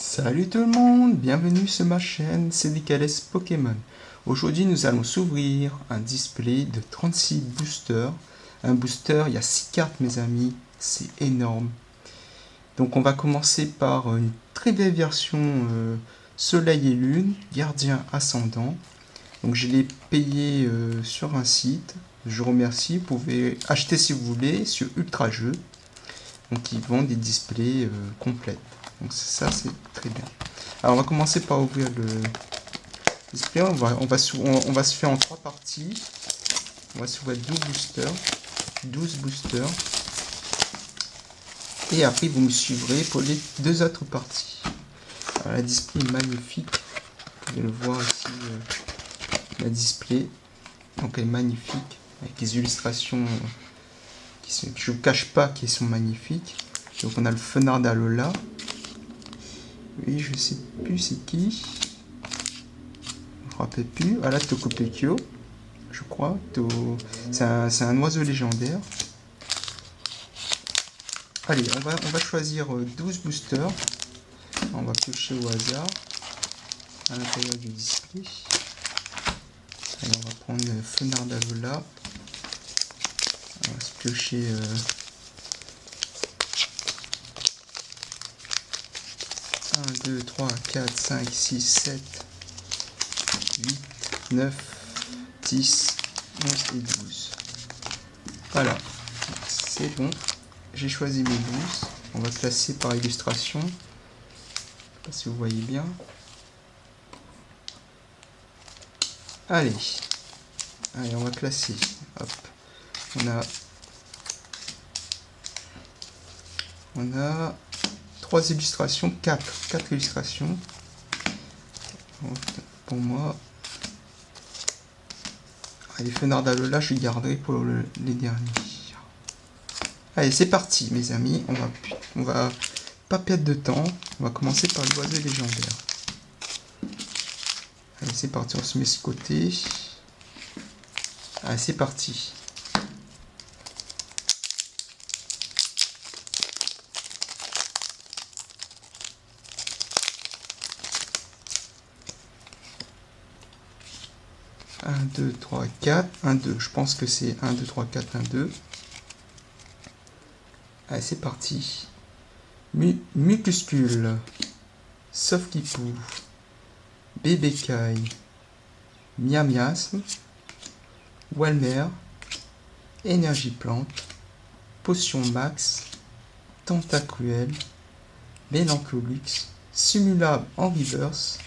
Salut tout le monde, bienvenue sur ma chaîne CDKLS Pokémon. Aujourd'hui nous allons s'ouvrir un display de 36 boosters. Un booster, il y a 6 cartes mes amis, c'est énorme. Donc on va commencer par une très belle version Soleil et Lune, Gardien Ascendant. Donc je l'ai payé sur un site, je vous remercie, vous pouvez acheter si vous voulez sur Ultra Jeux. Donc ils vendent des displays complets. Donc ça c'est très bien. Alors on va commencer par ouvrir le display. On va se faire en 3 parties. On va s'ouvrir 12 boosters. Et après vous me suivrez pour les 2 autres parties. Alors la display est magnifique. Vous pouvez le voir ici. La display. Donc elle est magnifique. Avec des illustrations que je ne vous cache pas qui sont magnifiques. Donc on a le Fenard d'Alola. Oui, je sais plus c'est qui. Je ne me rappelle plus. Voilà, Tokopekyo, je crois. C'est un oiseau légendaire. Allez, on va choisir 12 boosters. On va piocher au hasard à l'intérieur du display. Allez, on va prendre le Fenard d'Alola. On va se piocher... 1, 2, 3, 4, 5, 6, 7, 8, 9, 10, 11 et 12. Voilà, c'est bon. J'ai choisi mes 12. On va classer par illustration. Je ne sais pas si vous voyez bien. Allez, on va classer. Hop. On a 3 illustrations, 4 illustrations. Pour moi, les Fenards d'Alola, je garderai pour les derniers. Allez, c'est parti, mes amis. On va pas perdre de temps. On va commencer par l'oiseau légendaire. Allez, c'est parti. On se met ce côté. Allez, c'est parti. Un, 2, 3, 4, 1, 2. Je pense que c'est 1, 2, 3, 4, 1, 2. Allez, c'est parti. Mucuscule, Sauf-Kipou, Bébécaille, Miamiasme, Walmer, Énergie Plante, Potion Max, Tentacruel, Mélancolux, Simulable en reverse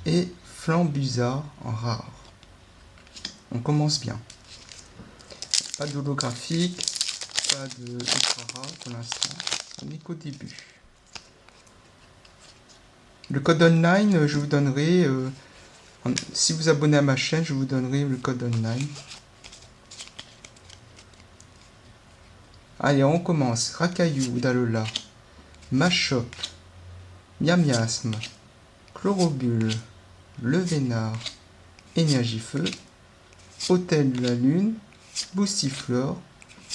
et Flambuzard en rare. On commence bien. Pas d'holographique, pas de ultra rare pour l'instant. On n'est qu'au début. Le code online, je vous donnerai, si vous abonnez à ma chaîne, je vous donnerai le code online. Allez, on commence. Racaillou d'Alola, Machoc, Miamiasme, Chlorobule, Levénard, Énergie Feu, Hôtel de la Lune, Boostiflore,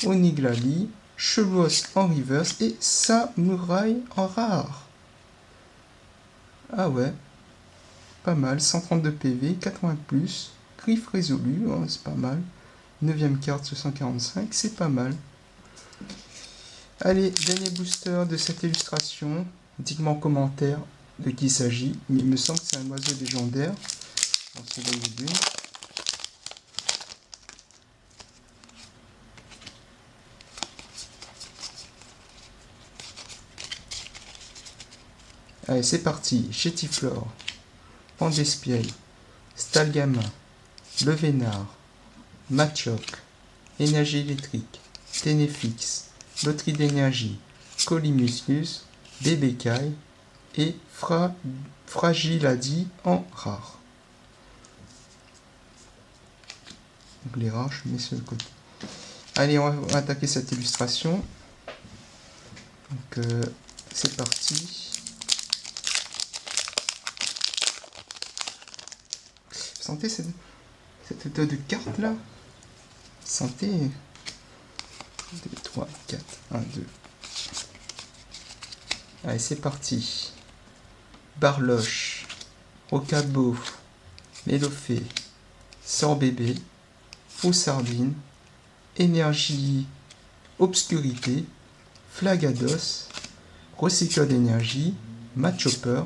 Oniglali, Chevos en reverse et Samouraï en rare. Ah ouais, pas mal, 132 PV, 80 plus, griffe résolue, oh, c'est pas mal. 9ème carte 645, c'est pas mal. Allez, dernier booster de cette illustration. Dites-moi en commentaire de qui il s'agit. Il me semble que c'est un oiseau légendaire. On se voit d'une. Allez, c'est parti. Chétiflore, Pandespiel, Stalgama, Levénard, Machoc, Énergie électrique, Ténéfix, Loterie d'énergie, Colimuscus, Bébécaille et Fragiladi en rare. Donc les rares, je mets sur le côté. Allez, on va attaquer cette illustration. Donc c'est parti. Vous sentez cette odeur de carte là? Sentez. 2, 3, 4, 1, 2. Allez, c'est parti. Barloche, Rocabo, Mélofée, Sorbébé, Faux-Sardine, Énergie, Obscurité, Flagados, Recycle d'énergie, Matchopper,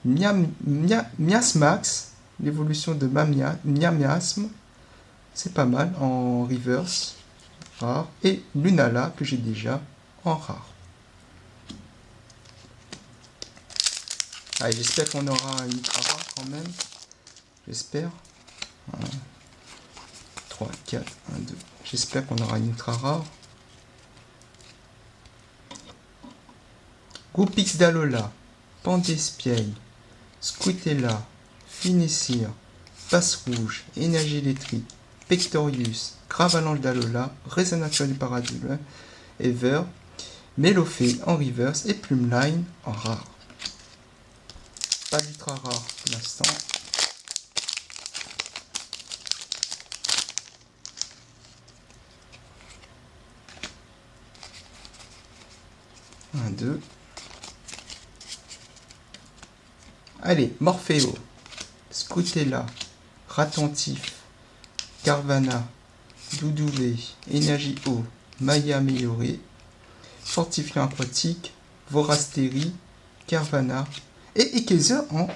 Miasmax, l'évolution de Miasme, c'est pas mal, en reverse, rare, et Lunala, que j'ai déjà en rare. Allez, j'espère qu'on aura un ultra rare quand même. J'espère. 1, 3, 4, 1, 2. J'espère qu'on aura une ultra rare. Goupix d'Alola, Pandespieille, Squitella, Finessir, Passe Rouge, Énergie électrique, Pectorius, Gravalanche d'Alola, Résonature du Paradis, Ever, Mélofée en reverse et Plumeline en rare. Pas d'ultra rare pour l'instant. Un, deux. Allez, Morpheo, Scrutella, Ratentif, Carvana, Doudouvé, Énergie eau, Maya améliorée, Fortifiant aquatique, Vorastérie, Carvana et Ekezer en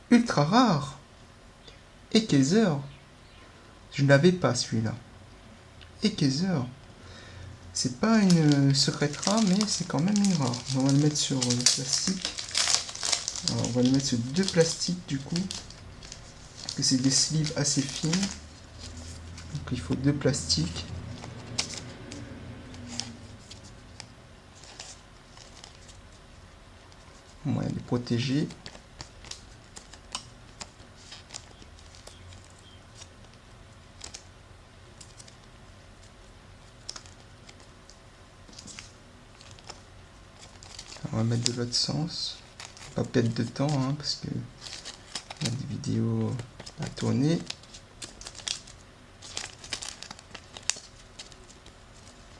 ultra rare. Ekezer, je ne l'avais pas celui-là. Ekezer, c'est pas une secrète rare, mais c'est quand même une rare. On va le mettre sur plastique. Alors, on va le mettre sur 2 plastiques du coup, parce que c'est des sleeves assez fines. Donc il faut 2 plastiques. On va les protéger. On va mettre de l'autre sens. Pas perdre de temps hein, parce que il y a des vidéos à tourner.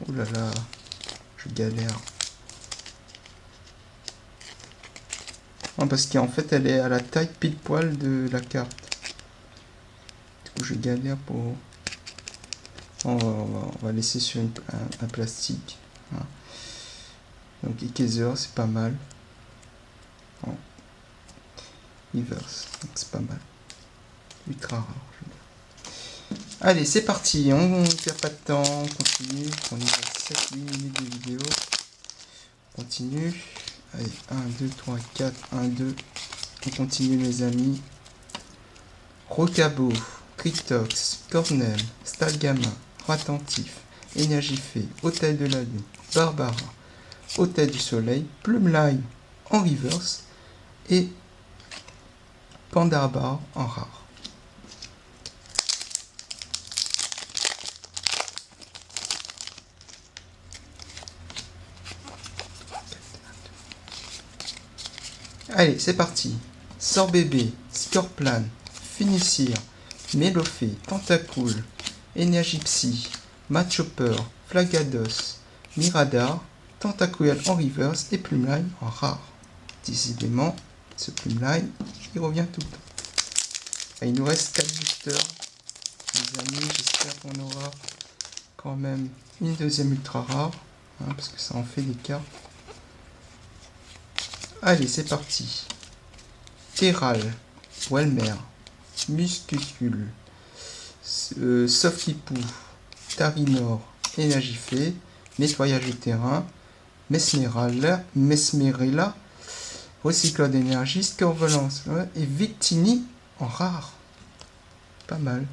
Oh là là, je galère. Non, parce qu'en fait elle est à la taille pile poil de la carte. Du coup je galère pour... On va laisser sur un plastique. Hein. Donc Ekezer c'est pas mal. Bon. Reverse, donc c'est pas mal. Ultra rare. Allez, c'est parti. On ne perd pas de temps. On continue. On est à 7-8 minutes de vidéo. On continue. Allez, 1, 2, 3, 4, 1, 2. On continue les amis. Rocabo, Critox, Cornell, Stalgama, Ratentif, Énergie Fée, Hôtel de la Lune, Barbara, Hôtel du Soleil, Plumeline en reverse et Pandarbar en rare. Allez, c'est parti. Sorbébé, Scorplan, Finissir, Mélofée, Tentacool, Énergie Psy, Matchopper, Flagados, Miradar, Tentacool en reverse et Plumeline en rare. Décidément, ce Plumeline, il revient tout le temps. Et il nous reste 4 boosters. Les amis, j'espère qu'on aura quand même une deuxième ultra rare. Hein, parce que ça en fait des cartes. Allez, c'est parti. Terral, Welmer, Muscuscule, Softipou, Tarinor, Énergie Fée, Nettoyage de terrain, Mesmerella, Recycleur d'énergie, Scorvolence et Victini en rare. Pas mal.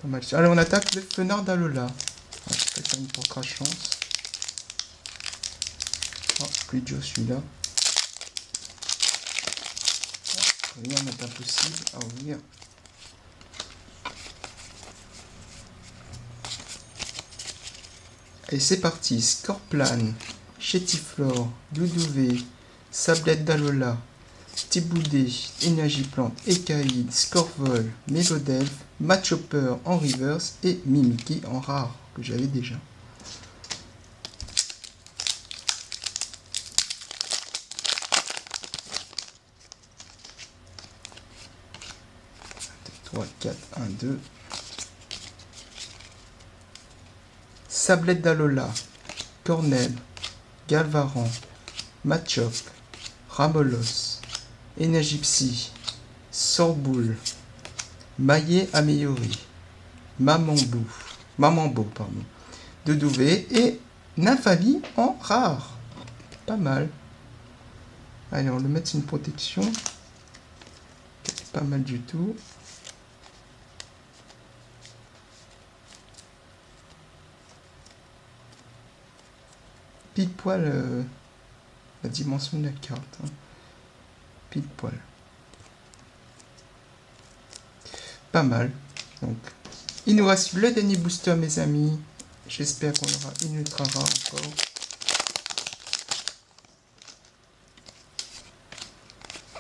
Pas mal. Allez, on attaque le Fenard d'Alola. J'espère que ça nous portera chance. Oh, plus dur celui-là. Rien n'est impossible à ouvrir. Allez, c'est parti. Scorplan, Chétiflore, Doudouvé, Sablette d'Alola, Tiboudé, Énergie Plante, Ekaïd, Scorvol, Mélodelph, Matchopper en reverse et Mimiki en rare, que j'avais déjà. 3, 4, 1, 2. Sablette d'Alola, Cornell, Galvaran, Machop, Ramolos, Énergie Sorboule, Maillet amélioré, Mamambo, pardon, Dedouvé et Nymphali en rare. Pas mal. Allez, on va le mettre une protection. Pas mal du tout. Pile poil la dimension de la carte. Hein. Pile poil. Pas mal. Donc, il nous reste le dernier booster, mes amis. J'espère qu'on aura une ultra rare encore.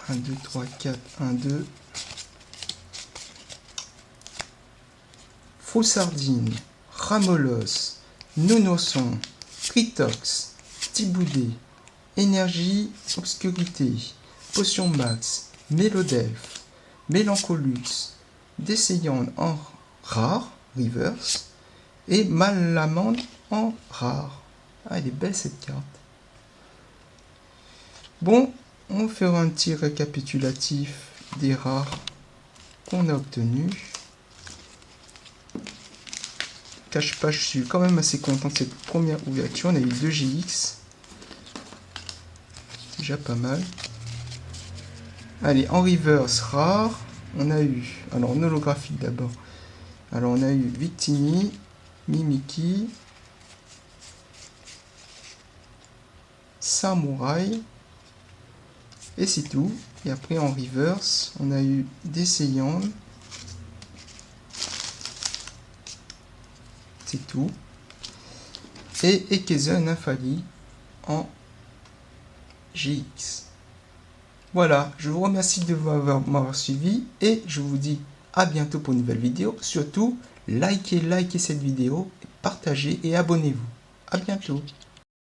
Un, 2, 3, 4, 1, 2. Faux-Sardine, Ramolos, Nonosson, Tritox, Tiboudé, Énergie Obscurité, Potion Max, Mélodelphe, Mélancolux, Décéiande en rare, reverse, et Malamande en rare. Ah, elle est belle cette carte. Bon, on fera un petit récapitulatif des rares qu'on a obtenus. Cache pas, je suis quand même assez content de cette première ouverture. On a eu 2 GX. Déjà pas mal. Allez, en reverse rare, on a eu, alors en holographique d'abord. Alors on a eu Victini, Mimiki, Samouraï, et c'est tout. Et après en reverse, on a eu Décéiande. C'est tout. Et Ekeza Nymphali en GX. Voilà, je vous remercie de m'avoir suivi et je vous dis à bientôt pour une nouvelle vidéo. Surtout, likez cette vidéo, partagez et abonnez-vous. À bientôt.